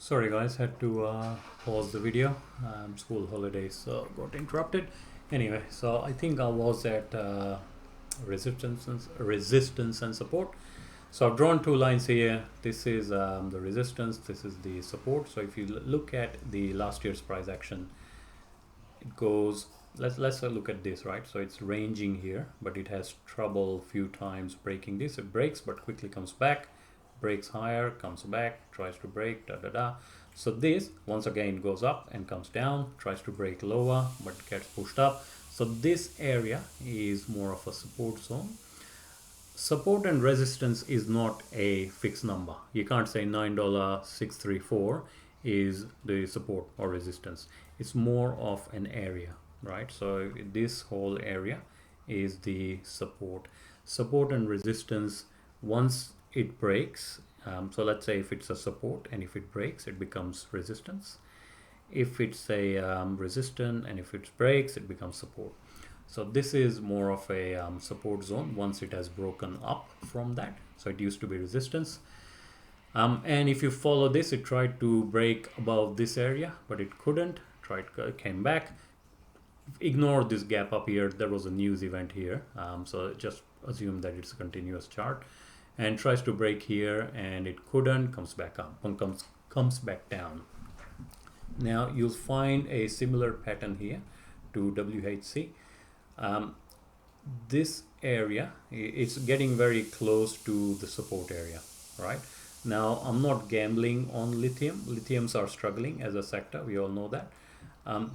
Sorry guys, had to pause the video. School holidays got interrupted. Anyway, so I think I was at resistance and support. So I've drawn two lines here. This is the resistance, this is the support. So if you look at the last year's price action, it goes, let's look at this, right? So it's ranging here, but it has trouble few times breaking this. It breaks but quickly comes back, breaks higher, comes back, tries to break, so this once again goes up and comes down, tries to break lower but gets pushed up. So this area is more of a support zone. Support and resistance is not a fixed number. You can't say $9.634 is the support or resistance. It's more of an area, right? So this whole area is the support and resistance. Once it breaks, so let's say if it's a support and if it breaks it becomes resistance, if it's a resistance and if it breaks it becomes support. So this is more of a support zone once it has broken up from that. So it used to be resistance, and if you follow this, it tried to break above this area but it couldn't, came back. Ignore this gap up here, there was a news event here, so just assume that it's a continuous chart, and tries to break here and it couldn't, comes back up and comes back down. Now you'll find a similar pattern here to WHC. This area, it's getting very close to the support area, right? Now I'm not gambling on lithium. Lithiums are struggling as a sector, we all know that.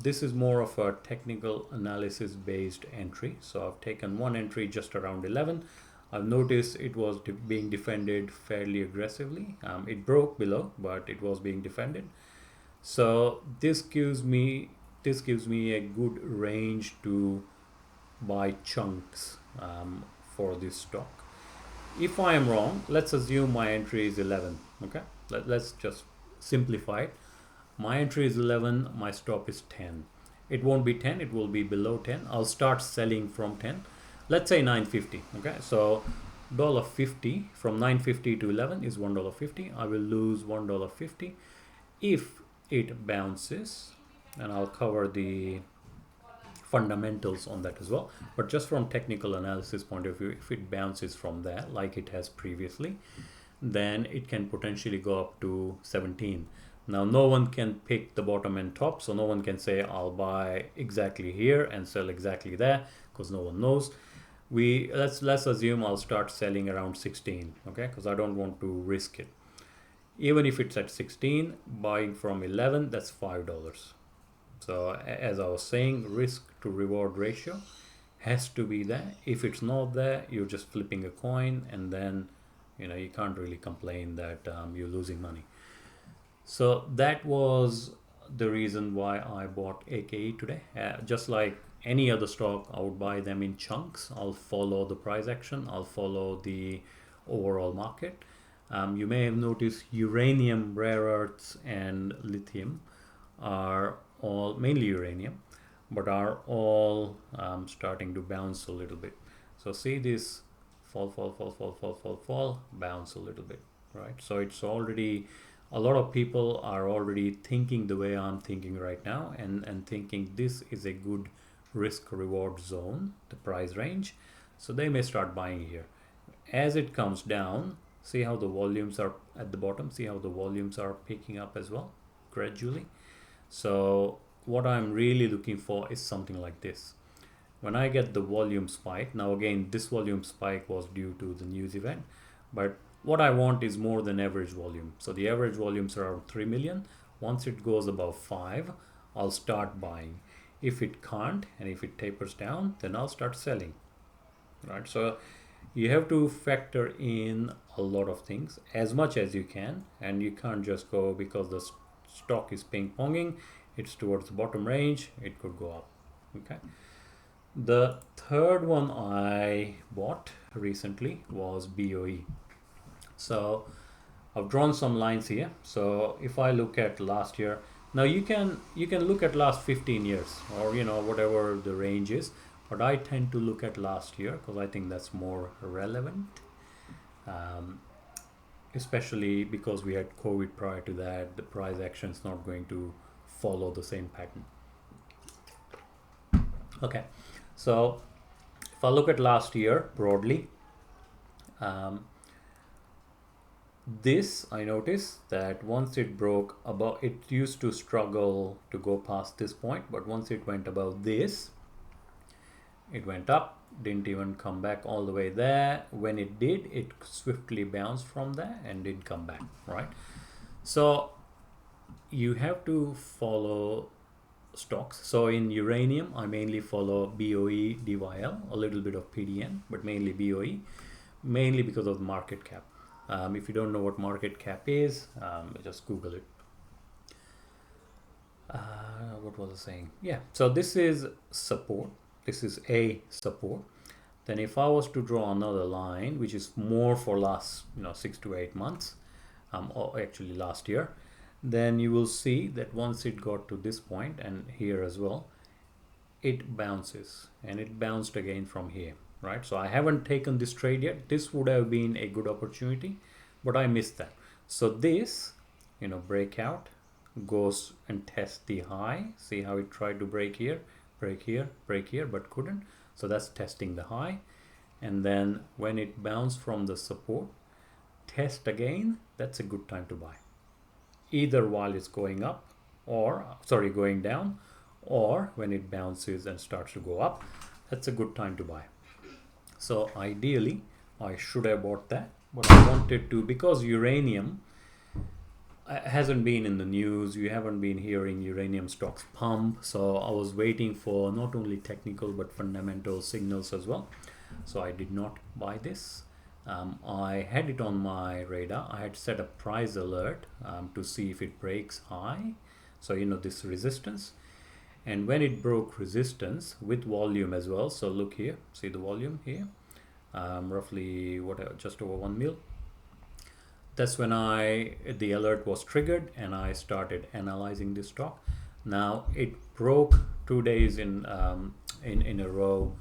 This is more of a technical analysis based entry. So I've taken one entry just around 11. I've noticed it was being defended fairly aggressively. It broke below, but it was being defended. So this gives me a good range to buy chunks for this stock. If I am wrong, let's assume my entry is 11. Okay, let's just simplify it. My entry is 11, my stop is 10. It won't be 10, it will be below 10. I'll start selling from 10. Let's say 9.50. Okay, so $1.50 from 9.50 to 11 is $1.50. I will lose $1.50 if it bounces, and I'll cover the fundamentals on that as well. But just from technical analysis point of view, if it bounces from there like it has previously, then it can potentially go up to 17. Now no one can pick the bottom and top, so no one can say I'll buy exactly here and sell exactly there, because no one knows. Let's assume I'll start selling around 16, okay, because I don't want to risk it. Even if it's at 16, buying from 11, that's $5. So as I was saying, risk to reward ratio has to be there. If it's not there, you're just flipping a coin, and then you can't really complain that you're losing money. So that was the reason why I bought AKE today. Just like any other stock, I would buy them in chunks. I'll follow the price action, I'll follow the overall market. You may have noticed uranium, rare earths and lithium are all, mainly uranium, but are all starting to bounce a little bit. So see this fall, bounce a little bit, right? So it's already, a lot of people are already thinking the way I'm thinking right now, and thinking this is a good risk reward zone, the price range. So they may start buying here. As it comes down, see how the volumes are at the bottom, see how the volumes are picking up as well gradually. So what I'm really looking for is something like this. When I get the volume spike, now again this volume spike was due to the news event, but what I want is more than average volume. So the average volumes are around 3 million. Once it goes above 5, I'll start buying. If it can't, and if it tapers down, then I'll start selling, right? So you have to factor in a lot of things as much as you can, and you can't just go because the stock is ping-ponging, it's towards the bottom range, it could go up. Okay, the third one I bought recently was BOE. So I've drawn some lines here. So if I look at last year, now you can look at last 15 years or whatever the range is, but I tend to look at last year because I think that's more relevant. especially because we had COVID prior to that, the price action is not going to follow the same pattern. Okay, so if I look at last year broadly, this I noticed that once it broke above, it used to struggle to go past this point, but once it went above this, it went up, didn't even come back all the way there. When it did, it swiftly bounced from there and did come back, right? So you have to follow stocks. So in uranium, I mainly follow BOE, DYL, a little bit of PDN, but mainly BOE, mainly because of the market cap. If you don't know what market cap is, just Google it. What was I saying? Yeah, so this is support. This is a support. Then if I was to draw another line, which is more for last 6 to 8 months, or actually last year, then you will see that once it got to this point and here as well, it bounces, and it bounced again from here, right? So I haven't taken this trade yet. This would have been a good opportunity, but I missed that. So this, breakout, goes and tests the high. See how it tried to break here, break here, break here, but couldn't. So that's testing the high. And then when it bounced from the support, test again, that's a good time to buy. Either while it's going up, or going down, or when it bounces and starts to go up, that's a good time to buy. So ideally, I should have bought that, but I wanted to, because uranium hasn't been in the news, you haven't been hearing uranium stocks pump, so I was waiting for not only technical but fundamental signals as well. So I did not buy this. I had it on my radar. I had set a price alert to see if it breaks high, so this resistance, and when it broke resistance with volume as well, so look here, see the volume here, roughly whatever, just over 1 mil. That's when the alert was triggered and I started analyzing this stock. Now it broke 2 days in a row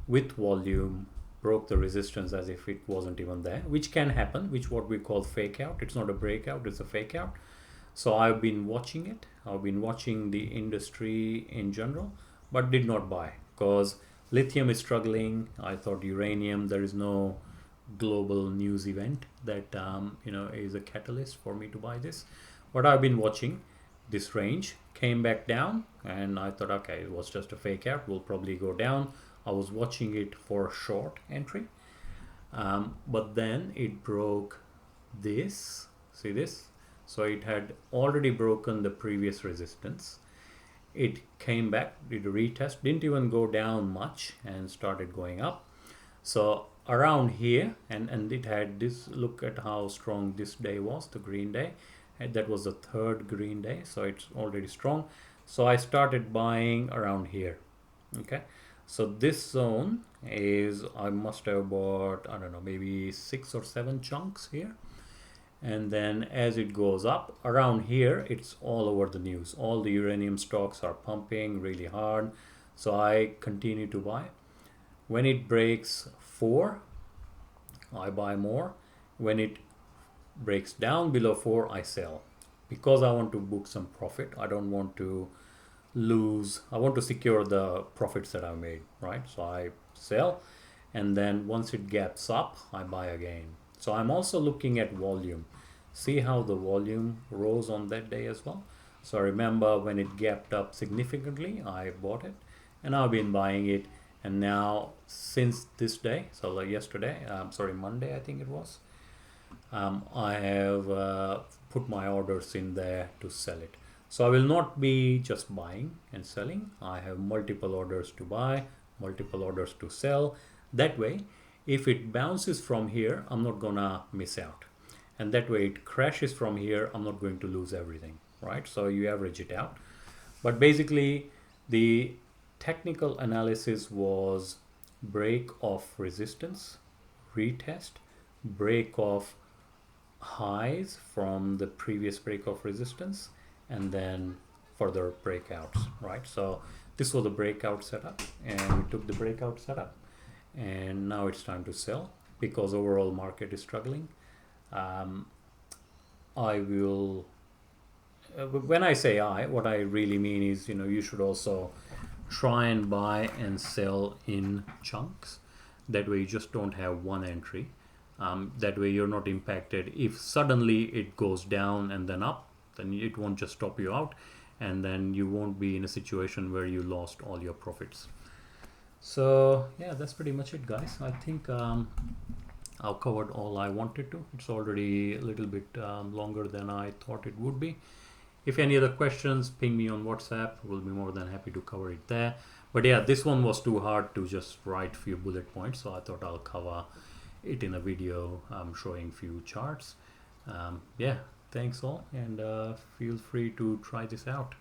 with volume, broke the resistance as if it wasn't even there, which can happen, which what we call fake out. It's not a breakout, it's a fake out. So I've been watching it. I've been watching the industry in general, but did not buy because lithium is struggling. I thought uranium, there is no global news event that is a catalyst for me to buy this. But I've been watching this range, came back down, and I thought, okay, it was just a fake out, will probably go down. I was watching it for a short entry, but then it broke this, see this? So it had already broken the previous resistance. It came back, did a retest, didn't even go down much and started going up. So around here, and it had this, look at how strong this day was, the green day. And that was the third green day, so it's already strong. So I started buying around here, okay? So this zone is, I must have bought, I don't know, maybe 6 or 7 chunks here. And then as it goes up around here, it's all over the news. All the uranium stocks are pumping really hard. So I continue to buy. When it breaks 4, I buy more. When it breaks down below 4, I sell. Because I want to book some profit. I don't want to lose. I want to secure the profits that I made, right? So I sell. And then once it gaps up, I buy again. So I'm also looking at volume. See how the volume rose on that day as well. So remember when it gapped up significantly, I bought it and I've been buying it. And now since this day, so like yesterday, Monday I think it was, I have put my orders in there to sell it. So I will not be just buying and selling. I have multiple orders to buy, multiple orders to sell. That way, if it bounces from here, I'm not gonna miss out. And that way it crashes from here, I'm not going to lose everything, right? So you average it out. But basically the technical analysis was break of resistance, retest, break of highs from the previous break of resistance, and then further breakouts, right? So this was the breakout setup, and we took the breakout setup, and now it's time to sell because overall market is struggling. um, I will. When I say what I really mean is, you should also try and buy and sell in chunks. That way, you just don't have one entry. That way, you're not impacted. If suddenly it goes down and then up, then it won't just stop you out, and then you won't be in a situation where you lost all your profits. So yeah, that's pretty much it, guys. I think I've covered all I wanted to. It's already a little bit longer than I thought it would be. If any other questions, ping me on WhatsApp. We'll be more than happy to cover it there. But yeah, this one was too hard to just write few bullet points, so I thought I'll cover it in a video showing few charts. Yeah, thanks all, and feel free to try this out.